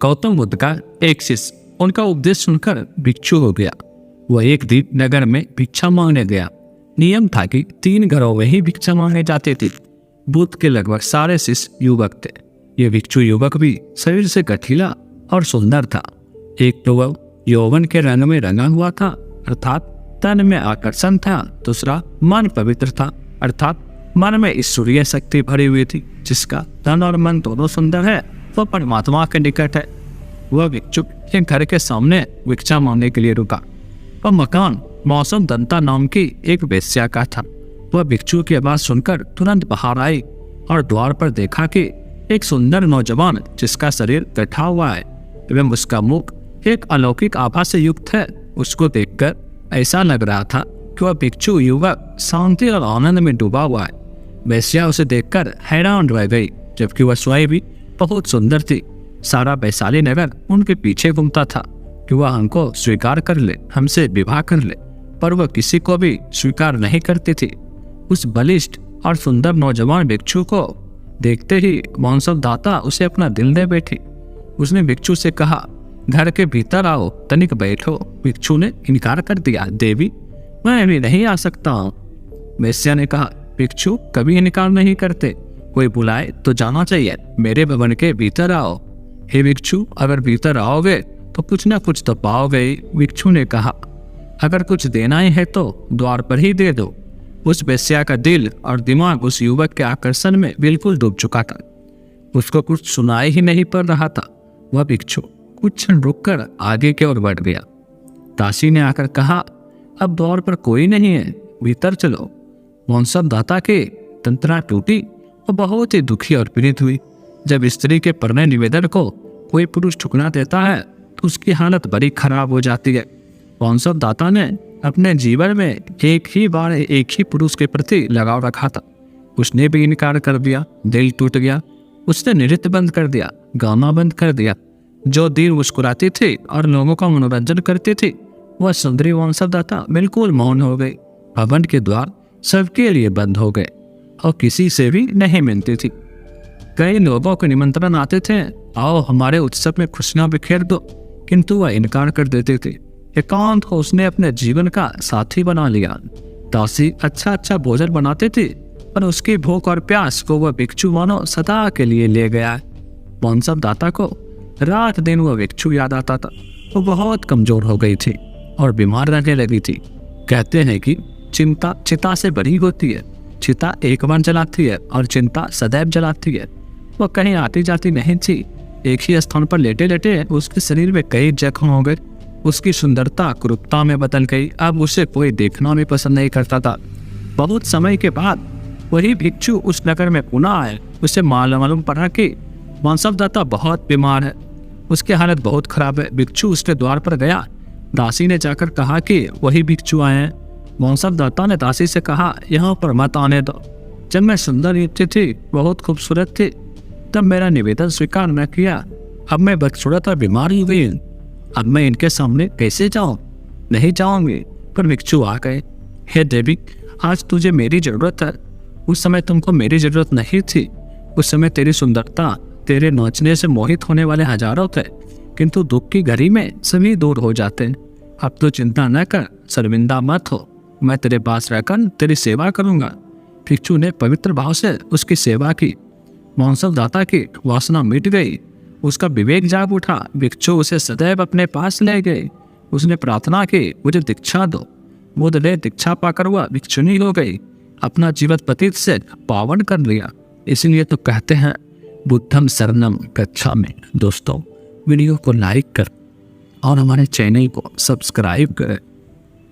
गौतम बुद्ध का एक शिष्य उनका उपदेश सुनकर भिक्षु हो गया। वह एक दिन नगर में भिक्षा मांगने गया। नियम था कि 3 घरों में ही भिक्षा मांगे जाते थे। बुद्ध के लगभग सारे शिष्य युवक थे। ये भिक्षु युवक भी शरीर से गठीला और सुंदर था। एक तो वह यौवन के रंग में रंगा हुआ था, अर्थात तन में आकर्षण था। दूसरा मन पवित्र था, अर्थात मन में ईश्वरीय शक्ति भरी हुई थी। जिसका तन और मन दोनों सुंदर है, वह परमात्मा के निकट है। वह भिक्षु एक घर के सामने भिक्षा मांगने के लिए रुका। वह मकान मौसम दंता नाम की एक वेश्या का था। वह भिक्षु की आवाज सुनकर तुरंत बाहर आई और द्वार पर देखा कि एक सुंदर नौजवान जिसका शरीर गठा हुआ है एवं उसका मुख एक अलौकिक आभा से युक्त है, उसको देखकर ऐसा लग रहा था कि वह भिक्षु युवक शांति और आनंद में डूबा हुआ है। वेश्या उसे देखकर हैरान रह गई, जबकि वह स्वयं भी बहुत सुंदर थी। सारा वैशाली नगर उनके पीछे घूमता था कि वह हमको स्वीकार कर ले, हमसे विवाह कर ले, पर वह किसी को भी स्वीकार नहीं करती थी। उस बलिष्ठ और सुंदर नौजवान भिक्षु को देखते ही मौनसव दाता उसे अपना दिल दे बैठी। उसने भिक्षु से कहा, घर के भीतर आओ, तनिक बैठो। भिक्षु ने इनकार कर दिया, देवी मैं अभी नहीं आ सकता हूँ। वेश्या ने कहा, भिक्षु कभी इनकार नहीं करते, कोई बुलाए तो जाना चाहिए। मेरे भवन के भीतर आओ। हे भिक्षु, अगर भीतर आओगे तो कुछ ना कुछ तो पाओगे। भिक्षु ने कहा, अगर कुछ देना ही है तो द्वार पर ही दे दो। उस वेश्या का दिल और दिमाग उस युवक के आकर्षण में बिल्कुल डूब चुका था। उसको कुछ सुनाई ही नहीं पड़ रहा था। वह भिक्षु कुछ क्षण रुककर आगे की ओर बढ़ गया। दासी ने आकर कहा, अब द्वार पर कोई नहीं है, भीतर चलो। मौनसव दाता के तंत्रा टूटी और बहुत ही दुखी और पीड़ित हुई। जब स्त्री के प्रणय निवेदन को कोई पुरुष ठुकरा देता है तो उसकी हालत बड़ी खराब हो जाती है। मौनसव दाता ने अपने जीवन में एक ही बार एक ही पुरुष के प्रति लगाव रखा था। उसने भी इनकार कर दिया। दिल टूट गया। उसने नृत्य बंद कर दिया, गाना बंद कर दिया। जो देर मुस्कुराती थी और लोगों का मनोरंजन करती थी, वह सुंदरी मौनसव दाता बिल्कुल मौन हो गई। भवन के द्वार सबके लिए बंद हो गए और किसी से भी नहीं मिलती थी। कई लोगों को निमंत्रण आते थे, आओ हमारे उत्सव में खुशियां बिखेर दो, किंतु वह इनकार कर देते थे। एकांत को उसने अपने जीवन का साथी बना लिया। दासी अच्छा भोजन बनाते थे, पर उसकी भूख और प्यास को वह भिक्षु मानो सदा के लिए ले गया। मौनसव दाता को रात दिन वह भिक्षु याद आता था। वो बहुत कमजोर हो गई थी और बीमार रहने लगी थी। कहते हैं कि चिंता चिता से बड़ी होती है। चिता एक बार जलाती है और चिंता सदैव जलाती है। वह कहीं आती जाती नहीं थी। एक ही स्थान पर लेटे लेटे उसके शरीर में कई जख्म हो गए। उसकी सुंदरता क्रूरता में बदल गई। अब उसे कोई देखना भी पसंद नहीं करता था। बहुत समय के बाद वही भिक्षु उस नगर में पुनः आए। उसे मालूम पड़ा कि मौनसव दाता बहुत बीमार है, उसकी हालत बहुत खराब है। भिक्षु उसके द्वार पर गया। दासी ने जाकर कहा कि वही भिक्षु आए हैं। मौनसव दाता ने दासी से कहा, यहाँ पर मत आने दो। जब मैं सुंदर युवती थी, बहुत खूबसूरत थी, तब मेरा निवेदन स्वीकार न किया। अब मैं बदसूरत और बीमार हो गई। अब मैं इनके सामने कैसे जाऊं? नहीं जाऊंगी। पर भिक्षु आ गए। हे देवी, आज तुझे मेरी जरूरत है। उस समय तुमको मेरी जरूरत नहीं थी। उस समय तेरी सुंदरता, तेरे नाचने से मोहित होने वाले हजारों थे, किंतु दुख की घड़ी में सभी दूर हो जाते हैं। अब तो चिंता न कर, शर्मिंदा मत हो। मैं तेरे पास रहकर तेरी सेवा करूंगा। भिक्षु ने पवित्र भाव से उसकी सेवा की। मौनसव दाता की वासना मिट गई। उसका विवेक जाग उठा। भिक्षु उसे सदैव अपने पास ले गए। उसने प्रार्थना की, मुझे दीक्षा दो। बुद्ध ने दीक्षा पाकर वह भिक्षुनी हो गई। अपना जीवन पतित से पावन कर लिया। इसलिए तो कहते हैं, बुद्धम शरणम गच्छामि। दोस्तों, वीडियो को लाइक कर और हमारे चैनल को सब्सक्राइब करें।